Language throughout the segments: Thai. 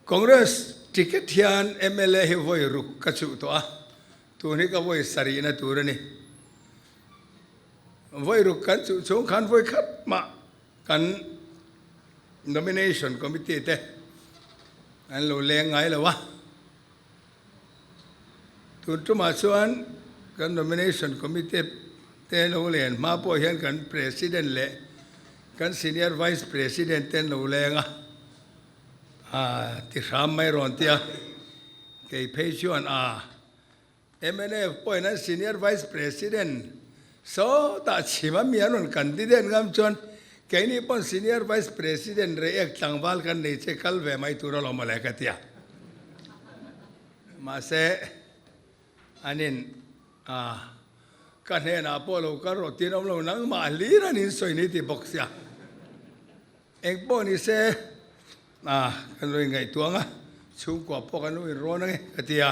Congress ticket hian MLA hi voi ruk ka chu to a tu ni ka voi sari na tur ni voi ruk kan chu chung khan voi khat ma kan nomination committee te an lo le ngai la wa tu ma chuan kan nomination committee te lo len ma po hian kan president le kan senior vice president ten lo lenga ti ram mai ron tia ke phei chuan MNA point na senior vice president so ta chima mianon candidate ngam chuan ke ni pon senior vice president re ek tangwal kan nei che kal ve mai tu ro ma le ka tia ma se anin kan he na po lo ka ro ti nom lo nang ma li ran in soi ni ti box ya ek po ni se kan lo ngai tuanga chung ko po kan lo ro na ka tia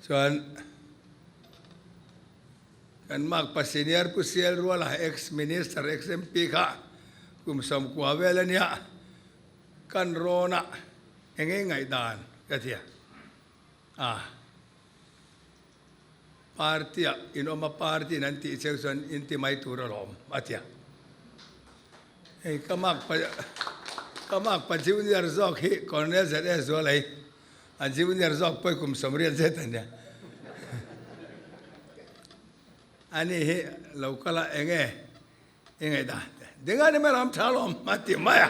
chuan kan mak pa senior pu sel rola ex minister ex MP kha kum som kwa vela nia kan rona enge ngai dan ka tia partia inoma party nanti section inti mai turalom atia ei kamak pa junior zok hi cornel zs zolai a junior zok poi kum somrian zetania ani hi lokala enge da dengan ni melam thalom mati maya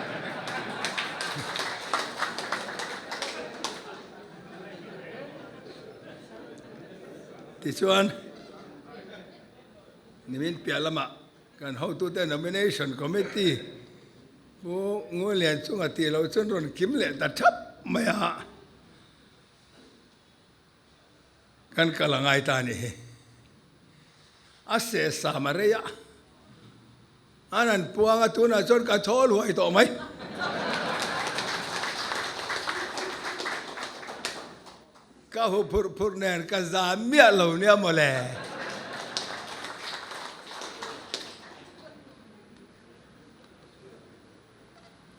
ti chuan nimin pialama kan how to the nomination committee bu ngolian chunga ti lo chun ron kim le ta thap maya kan kalangai ta ni ase samareya anan puanga tuna chon ka thol huai to mai ka hu phur nen ka zamia lo nia mole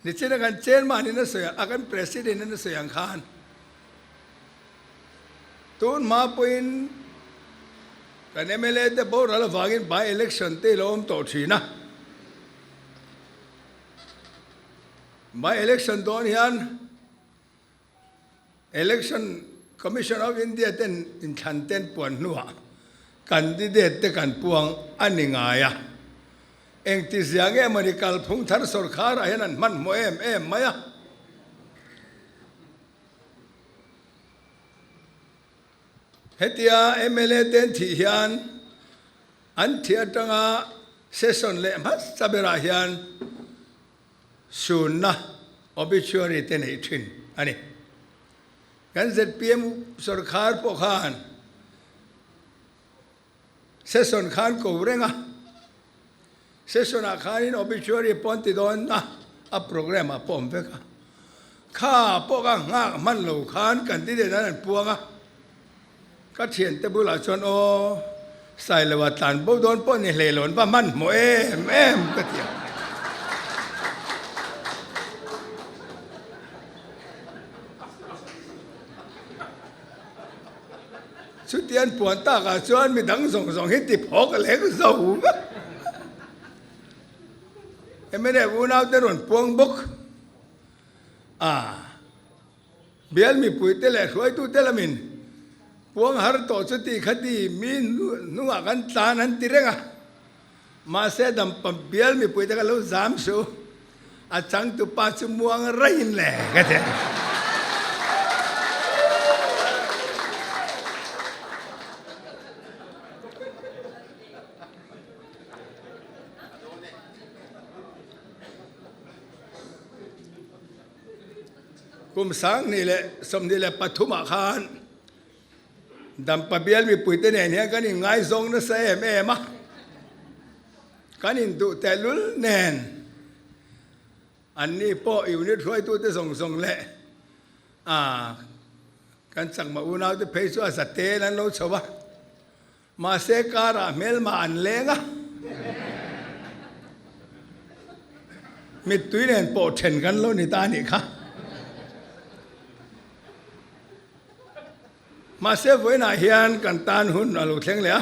ni chena kan chen ma ni na soya akan president na soyang khan tun ma puin kan MLA te bo ral wagin by election te lom to thina by election don hian election Commission of India ten in Chanten puan nuwa candidate te kan puang aningaya eng ti siange medical phung thar sarkar ayan man mo em maya hetia MLA ten thi hian an thiatanga session le mas sabera hian sunna obituary ten ithin ani kan ZPM sarkar po khan session khan ko renga session a khan in obituary ponti don na a program a pom veka kha po ka nga man lo khan kan ti de nan puanga ka thien te bula chon o sai lewa tan bo don po ni le lon pa man mo em ka tia chút tiền buồn ta cả chuan mi đắng rong hết tịp họ cái lẽ cái dầu em mới để u nào tới rồi buông bốc biel mi bụi tê lẹ suy tu tê là mình buông har tổ chút tì khát tì min nu ngã gan tan han tì renga mà sẽ đâm bầm biel mi bụi tê cái lâu giảm số chẳng tu pa chu muang rain lẹ cái thế kum sang ni le som ni le pathuma khan dam pabial mi puite ne ne kan ngai zong na se em kan in du telul nen an ni po unit roi tu te song le kan chang ma unau te phei chu sa te nan lo chowa ma se kara mel ma an lenga mi tuinen po then kan lo ni ta ni kha มาเซฟไว้หน้าเฮียนกันตานหุ่นอลูเทงเลย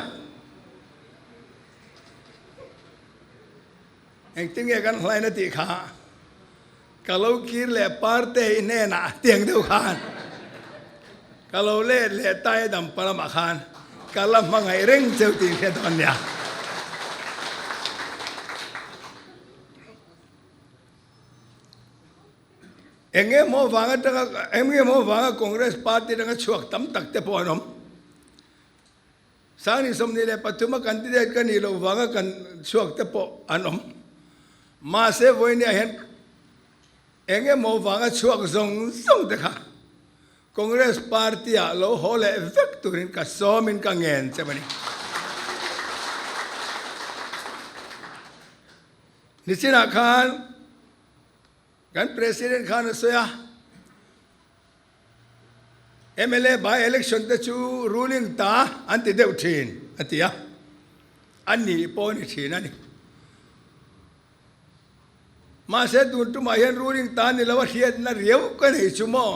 เองติ้งกันไหลนาทีขากะเราคิดเล่ปาร์เตย์เน่น่ะเตียงเดียวกันกะเราเล่ใต้ดำปรมาคานกะละมังไงเร่งเจ้าตีแค่ตอนเนี้ยเอ็งเงี้ยโม่ฟังกันเอ็งเงี้ยโม่ฟังกันคอนเกรสพาร์ตี้ตั้งช่วงตั้มตักเตปอนอมสางนี่สมนี่เลยปัจจุบันกันที่เด็กกันนี่เราฟังกันช่วงเตปอนอมมาเซฟไว้เนี่ยเห็นเอ็งเงี้ยโม่ฟังกันช่วงส่งเด็กค่ะคอนเกรสพาร์ตี้อะเราฮอลเล่เวกตุรินกับซอมินกับเงินใช่ไหมนี่สินะคันกันประธานขันสอยMLA by election แต่ชู ruling ตาอันที่เดือดทีนอันที่อันนี้ปนิทีนั่นนี่มาเสด็จตุมาเห็น ruling ตานี่แล้วว่าเทียนนั่นเรียวกันให้ชั่วโมง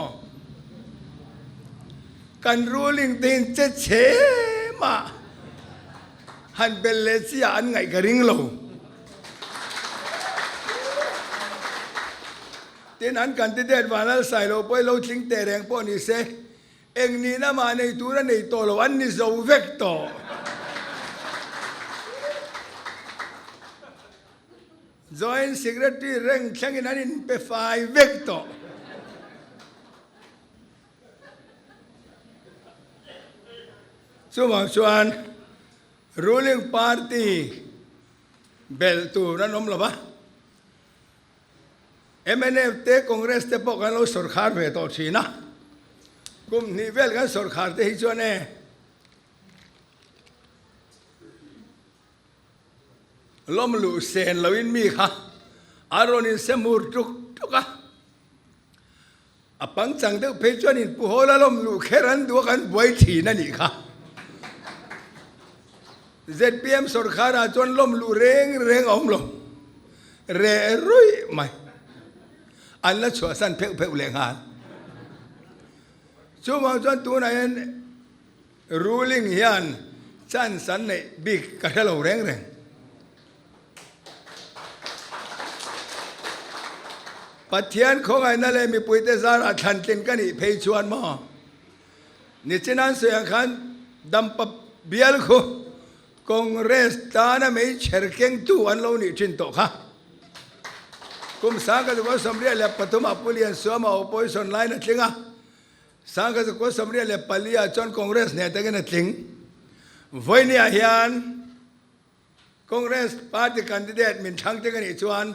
กัน ruling ตีนเจ๊เชมาหันเป็นเลเซียอันไงกระริงโลที่นั้นกันที่เด็ดวันนั้นใส่เราไปเราทิ้งแต่แรงป้อนนี่เสเองนี่นะมาในตัวนั้นในตัวเราอันนี้จะเวกต่อJoint Secretary เร่งแข่งนั้นนี่ไปฝ่ายเวกต่อส่วน ruling party เบลตูนั่นน้องหรือเปล่าMNF เตะคอนเกรสเตะปกันเราสุรคาร์เวทอชีนะกุมนิเวลกันสุรคาร์เตะฮิจวนเน่ล้มลุเซนลวินมีค่ะอารมณ์เสมูร์ทุกอ่ะปังจังเตะเพจวนินผู้ฮอลล้มลุแค่รันตัวกันไว้ทีนั่นนี่ค่ะ ZPM สุรคาร์จวนล้มลุเร่งอมลงเร่รุ่ยไม่อันละชัวสันเพ่งเลี้ยงหานช่วงจนตัวนั้น ruling ยันจันสันในบิ๊กกระเทาเร่งปัจจัยของไอ้นั่นเลยมีปุยเตซาร์ทันตินกันอีเพย์ชวนมานิจนันสุยังขันดัมปะเบียลคูคอนเกรสตานะไม่เชิดเก่งตัวอันเรานี่จินโตค่ะกุมสังกัดว่าสมเด็จเลยปฐมอภิเษกสวมอุปสมไลน์นั่นจริงอ่ะสังกัดว่าสมเด็จเลยปัลลียจอนคอนเกรสเนี่ยแต่กันนั่นจริงวันนี้เฮียนคอนเกรสพาร์ตี้แคนดิเดตมินช่างแต่กันอีกวัน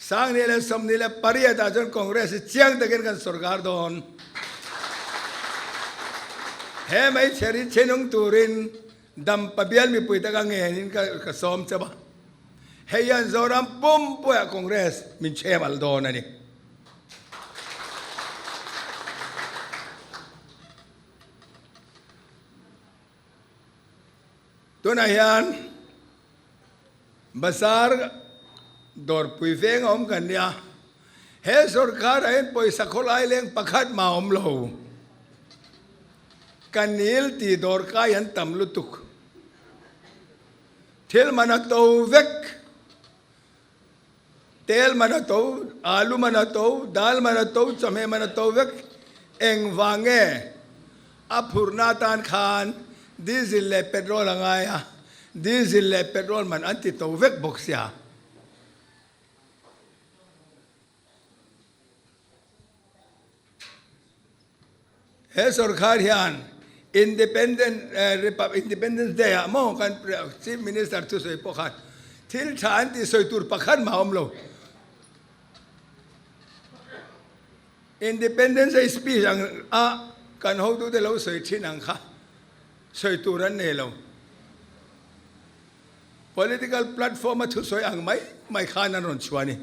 สังนี่เลยสมนี่เลยปริยัติจอนคอนเกรสเชียงแต่กันสุรการดอนเฮ้ไม่เชริเชนงตูรินดัมปะเบียลมีปุยตะกังเงินก็สมใช่ปะเฮียนจอรัมปุ่มปุยคอนเกรสมินเชมัลโดนนี่ตัวนั้นยันบาซาร์ดอร์ปุยเฟงอมกันเนี่ยเฮสุรคาร์เห็นปุยสักคนไอเลี้ยงประคัดมาอมโลกันนิลตีดอร์กายันตำลุตุกเทลมันโตเวกเทลมันโตอาลูมันโตดัลมันโตจำเฮมันโตเวกเอ็งวางเงอภูร์นาตานขานดีเซลเลเปโตรลงไงอะดีเซลเลเปโตรลมันอันติโตเวกบ็อกซ์ยาเฮสุรคาร์ยันIndependence Day อะมองกันชีฟมินิสเตอร์ทุสอยปขัดทิลชานที่สอยตูร์ปขัดมาอมโล Independence Day speech อังกันเขาดูแต่เราสอยชินังค่ะสอยตูรันเนล political platform มาทุสอยอังไม่ขานันรอนชวนี่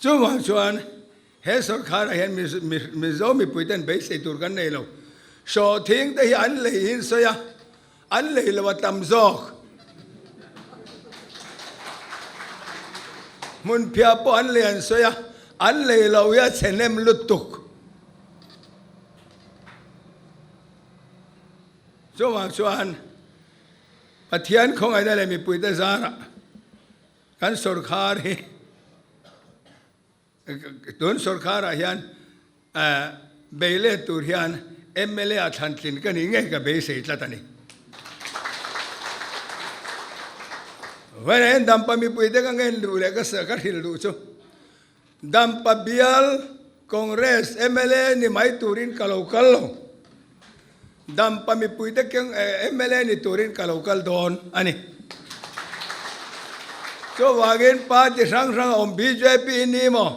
ช่วงชวนเฮสุรคาร์เห็นมิโซมีปุยตันไปสอยตูร์กันเนลโชว์ทิ้งแต่อันเลยหินสยอันเลยละว่าตำซอกมุนเพียบอันเลยอันสยอันเลยเราอยากเสนมลุตุก ช่วงส่วนประเทียนของไอ้นั่นเลยมีปุยตะซาระกันสุรคารีตุนสุรคาระเฮียนเบลเลตูเฮียนMLA อัฐันตินกันยังไงกับเบสเสร็จแล้วตอนนี้วันนี้ดัมปามีปุยตะกันเงินดูเลยก็เสือกหิลดูชูดัมปาบิลคอนเกรสMLAนี่ไม่ตูรินกะโลกัลดัมปามีปุยตะกันMLAนี่ตูรินกะโลกัลโดนอันนี้ช่วงวันนี้ป้าจะสั่งอม BJP นี่มั้ง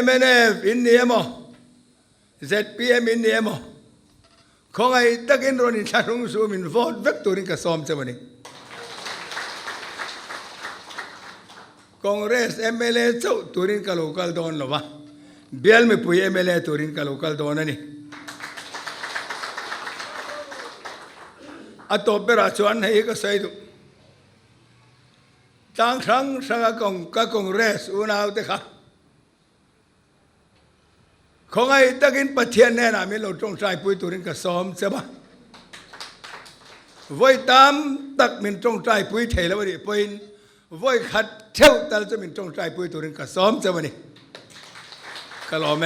MNF อินนี่มั้ง ZPM อินนี่มั้งของไอ้ตะกินโรนิชารุงซูมินโฟดเวกตูรินกะซอมเซมันนี่คอนเกรสMLA เจ้าตูรินกะโลกัลโดนหรอวะเบียลไม่ปุยMLA ตูรินกะโลกัลโดนอันนี้อัตโตเปราชวนให้ก็ใส่ดูตั้งครั้งสังกัคอนเกรสอุณาอุตค่ะของไอ้ตะกินประเทศแน่น่ะมีเราจงใจปุยตูรินกะซอมใช่ปะไว้ตามตักมินจงใจปุยเทแล้ววันนี้ปุยไว้ขัดเท่าแต่จะมินจงใจปุยตูรินกะซอมใช่ปะนี่ก็รอไหม